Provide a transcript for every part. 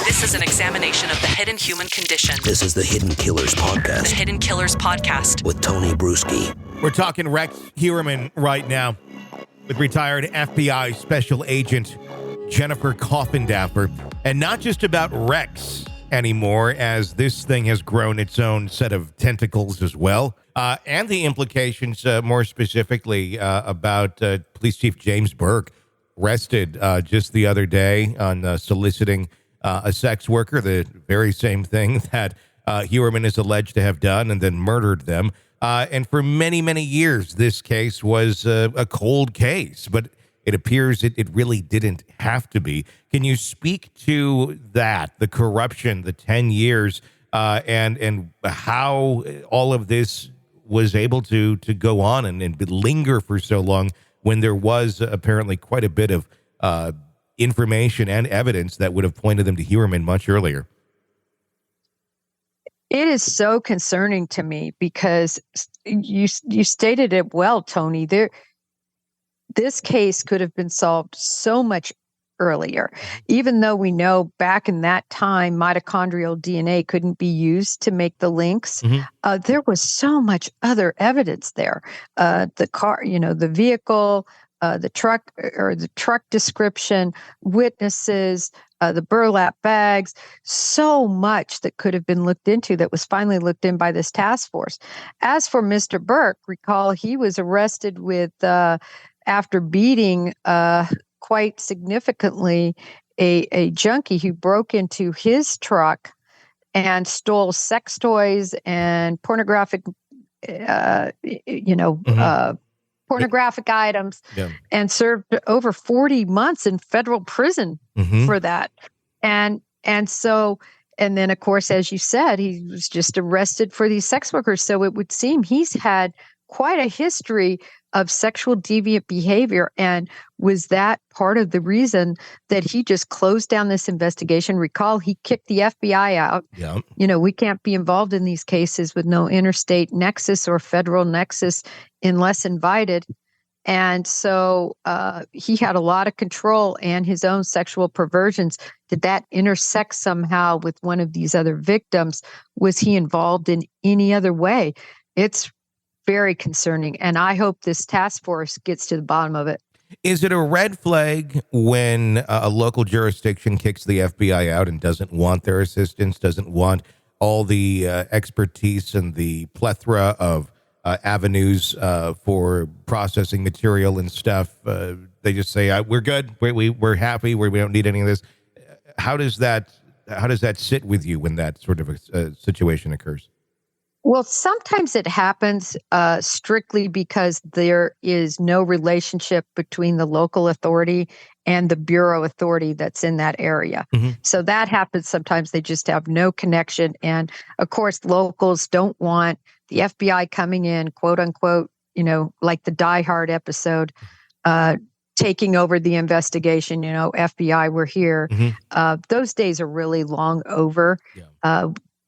This is an examination of the hidden human condition. This is the Hidden Killers Podcast. The Hidden Killers Podcast. With Tony Brueski. We're talking Rex Heuermann right now with retired FBI Special Agent Jennifer Coffindaffer. And not just about Rex anymore, as this thing has grown its own set of tentacles as well. And the implications, more specifically, about Police Chief James Burke, arrested just the other day on soliciting a sex worker, the very same thing that Heuermann is alleged to have done, and then murdered them. And for many, many years, this case was a cold case, but it appears it really didn't have to be. Can you speak to that, the corruption, the 10 years, and how all of this was able to go on and linger for so long when there was apparently quite a bit of information and evidence that would have pointed them to Heuermann much earlier? It is so concerning to me because you stated it well, Tony. This case could have been solved so much earlier, even though we know back in that time mitochondrial DNA couldn't be used to make the links. There was so much other evidence there. The car, the vehicle, the truck description, witnesses, the burlap bags, so much that could have been looked into that was finally looked in by this task force. As for Mr. Burke, recall he was arrested with, after beating quite significantly a junkie who broke into his truck and stole sex toys and pornographic, pornographic items, and served over 40 months in federal prison for that. And then, of course, as you said, he was just arrested for these sex workers. So it would seem he's had quite a history of sexual deviant behavior. And was that part of the reason that he just closed down this investigation? Recall, he kicked the FBI out. We can't be involved in these cases with no interstate nexus or federal nexus unless invited. And so he had a lot of control and his own sexual perversions. Did that intersect somehow with one of these other victims? Was he involved in any other way? It's very concerning, and I hope this task force gets to the bottom of it. Is it a red flag when a local jurisdiction kicks the FBI out and doesn't want their assistance, doesn't want all the expertise and the plethora of avenues for processing material and stuff? They just say, we're good, we're happy, we don't need any of this. How does that sit with you when that sort of a situation occurs? Well, sometimes it happens strictly because there is no relationship between the local authority and the bureau authority that's in that area. So that happens sometimes. They just have no connection. And of course, locals don't want the FBI coming in, quote unquote, like the Die Hard episode, taking over the investigation, FBI, we're here. Those days are really long over.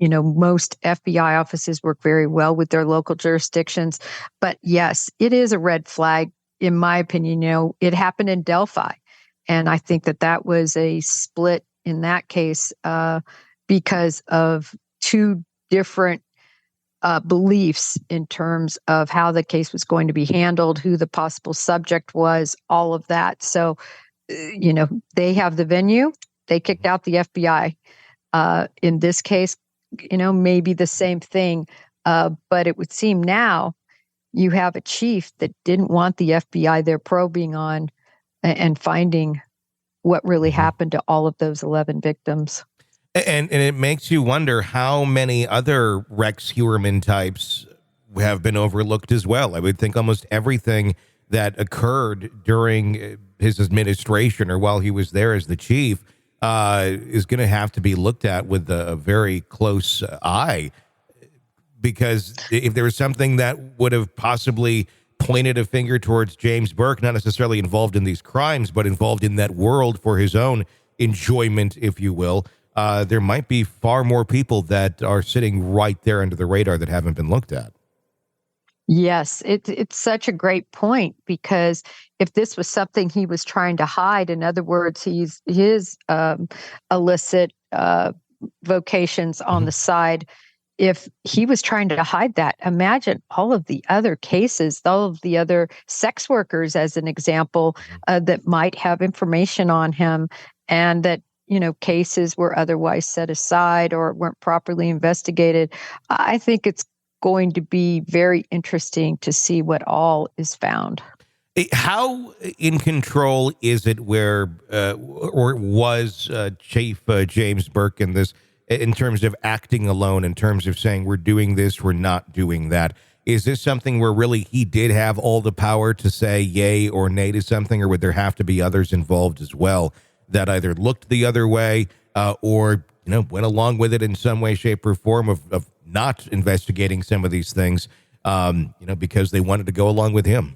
Most FBI offices work very well with their local jurisdictions. But yes, it is a red flag, in my opinion. It happened in Delphi. And I think that was a split in that case because of two different beliefs in terms of how the case was going to be handled, who the possible subject was, all of that. So, they have the venue. They kicked out the FBI. In this case, maybe the same thing. But it would seem now you have a chief that didn't want the FBI there probing on and finding what really happened to all of those 11 victims. And it makes you wonder how many other Rex Heuermann types have been overlooked as well. I would think almost everything that occurred during his administration or while he was there as the chief is going to have to be looked at with a very close eye, because if there was something that would have possibly pointed a finger towards James Burke, not necessarily involved in these crimes, but involved in that world for his own enjoyment, if you will, there might be far more people that are sitting right there under the radar that haven't been looked at. Yes, it's such a great point, because if this was something he was trying to hide, in other words, his illicit vocations on the side, if he was trying to hide that, imagine all of the other cases, all of the other sex workers, as an example, that might have information on him, and that, cases were otherwise set aside or weren't properly investigated. I think it's going to be very interesting to see what all is found. How in control is it or was Chief James Burke in this, in terms of acting alone, in terms of saying we're doing this, we're not doing that? Is this something where really he did have all the power to say yay or nay to something, or would there have to be others involved as well that either looked the other way or went along with it in some way, shape, or form of not investigating some of these things because they wanted to go along with him?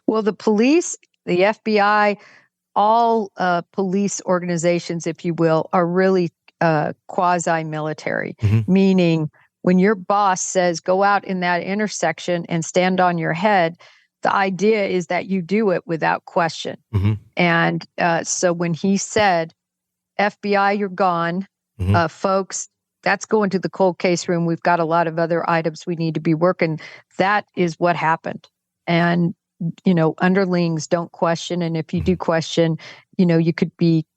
Well, the police, the FBI, all police organizations, if you will, are really quasi-military, meaning when your boss says, go out in that intersection and stand on your head, the idea is that you do it without question. And so when he said, FBI, you're gone, folks, that's going to the cold case room. We've got a lot of other items we need to be working. That is what happened. And underlings don't question. And if you do question, you could be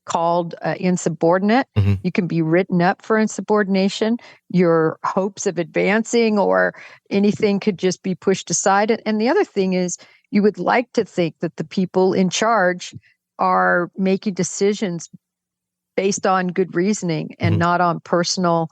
called insubordinate. You can be written up for insubordination. Your hopes of advancing or anything could just be pushed aside. And the other thing is, you would like to think that the people in charge are making decisions based on good reasoning and not on personal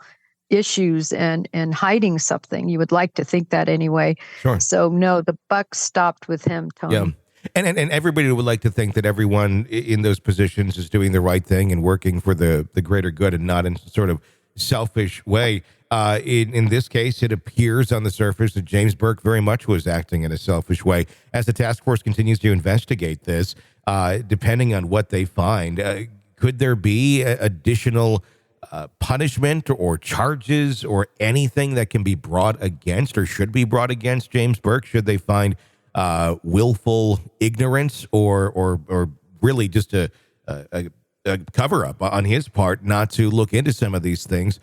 issues and hiding something. You would like to think that anyway. Sure. So no, the buck stopped with him, Tony. Yeah. And everybody would like to think that everyone in those positions is doing the right thing and working for the greater good and not in sort of selfish way. In this case, it appears on the surface that James Burke very much was acting in a selfish way. As the task force continues to investigate this, depending on what they find, could there be additional punishment or charges or anything that can be brought against or should be brought against James Burke? Should they find willful ignorance or really just a cover up on his part not to look into some of these things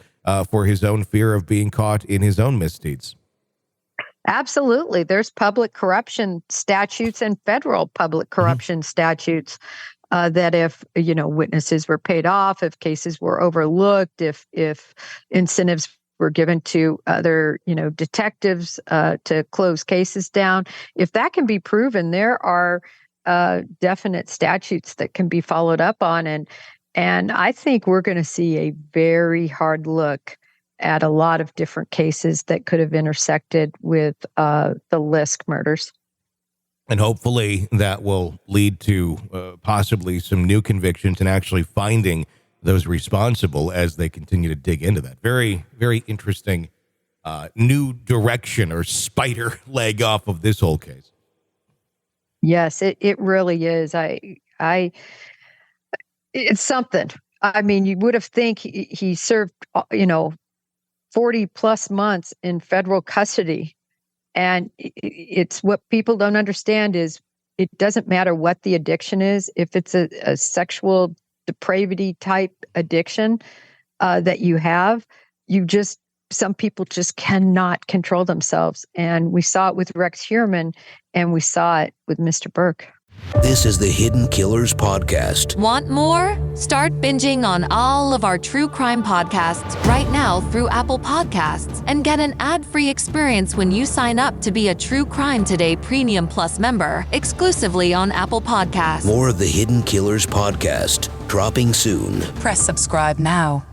for his own fear of being caught in his own misdeeds? Absolutely. There's public corruption statutes and federal public corruption statutes that if, witnesses were paid off, if cases were overlooked, if incentives were given to other, detectives to close cases down. If that can be proven, there are definite statutes that can be followed up on. And I think we're going to see a very hard look at a lot of different cases that could have intersected with the Lisk murders. And hopefully that will lead to possibly some new convictions and actually finding those responsible as they continue to dig into that. Very, very interesting new direction or spider leg off of this whole case. Yes, it really is. It's something. I mean, you would have think he served, 40 plus months in federal custody. And it's what people don't understand is it doesn't matter what the addiction is. If it's a sexual depravity type addiction that you have, some people just cannot control themselves. And we saw it with Rex Heuermann, and we saw it with Mr. Burke. This is the Hidden Killers Podcast. Want more? Start binging on all of our true crime podcasts right now through Apple Podcasts and get an ad-free experience when you sign up to be a True Crime Today Premium Plus member exclusively on Apple Podcasts. More of the Hidden Killers Podcast dropping soon. Press subscribe now.